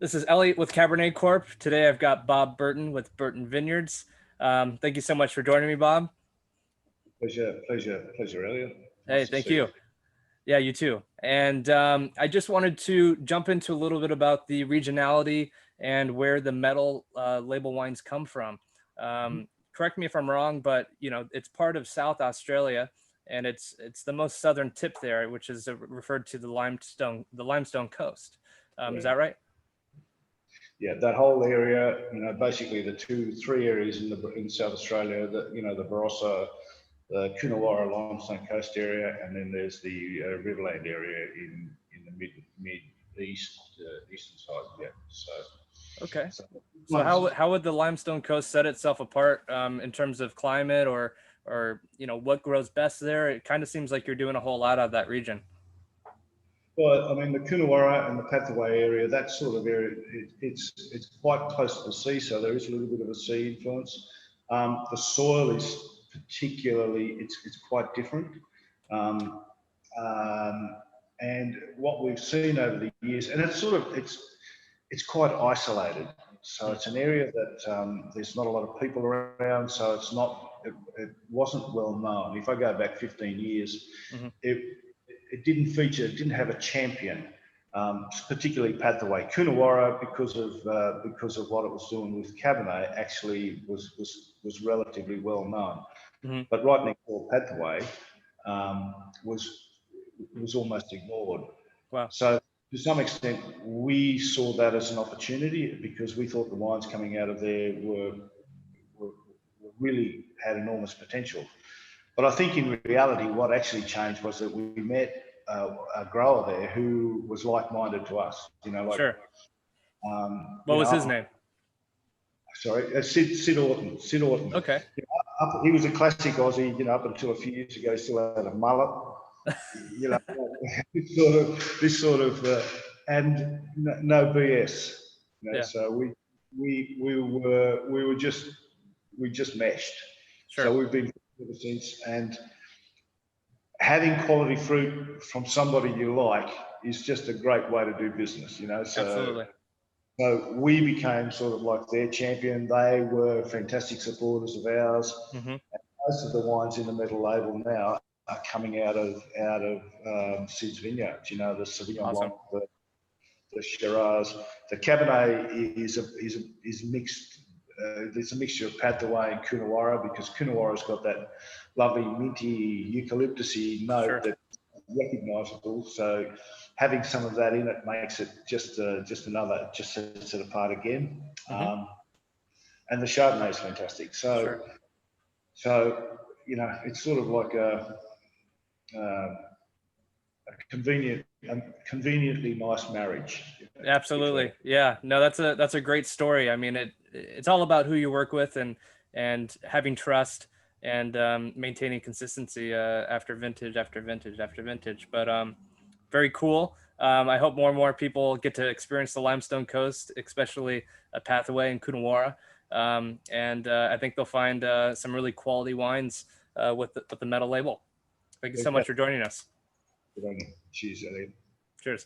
This is Elliot with Cabernet Corp. Today I've got Bob Berton with Berton Vineyards. Thank you so much for joining me, Bob. Pleasure, Elliot. Hey, Nice to thank see you. you. Yeah, you too. And I just wanted to jump into a little bit about the regionality and where the metal label wines come from. Correct me if I'm wrong, but it's part of South Australia, and it's the most southern tip there, which is referred to the Limestone Coast. Is Yeah, that right? yeah, that whole area, basically the three areas in South Australia, the Barossa, the Coonawarra Limestone Coast area, and then there's the Riverland area in the mid east eastern side. Yeah, Okay. so So one's how would the limestone coast set itself apart in terms of climate or what grows best there? It kind of seems like you're doing a whole lot of that region. well, I mean, the Coonawarra and the Pathway area, that sort of area, it's quite close to the sea, so there is a little bit of a sea influence. The soil is particularly, it's quite different. Um, um, and what we've seen over the years, and it's quite isolated. So it's an area that there's not a lot of people around, so it wasn't well known. If I go back 15 years, Hmm. it it didn't have a champion, particularly Pathway. Coonawarra, because of what it was doing with Cabernet, actually was relatively well known. Hmm. But right next door, Pathway um, was was almost ignored. Wow. So to some extent, we saw that as an opportunity because we thought the wines coming out of there were really had enormous potential. But I think in reality, what actually changed was that we met a grower there who was like-minded to us. Sure. Um, What you know, was his up, name? sorry, Sid Orton. Sid Orton. Okay. He was a classic Aussie. Up until a few years ago, he still had a mullet. You know, this sort of, and no BS. Yeah. So we just meshed. Sure. So we've been ever since, and having quality fruit from somebody you like is just a great way to do business. Absolutely. So we became sort of like their champion. They were fantastic supporters of ours. Hmm. Most of the wines in the metal label now are coming out of Sid's vineyards. The Sauvignon Awesome. Blanc, the Shiraz, the Cabernet is mixed. There's a mixture of Pathway and Coonawarra because Coonawarra's got that lovely minty eucalyptusy note Sure. that's recognisable. So having some of that in it makes it just sets it apart again. Hmm. And the Chardonnay is fantastic. Sure. So it's sort of like um, conveniently nice marriage. Between. Absolutely. Yeah. No, that's a great story. I mean, it's all about who you work with and having trust and maintaining consistency after vintage after vintage after vintage. But very cool. I hope more and more people get to experience the Limestone Coast, especially a Pathway and Coonawarra. And I think they'll find some really quality wines with the metal label. Thank you so much for joining us. Cheers, Elliot. Cheers.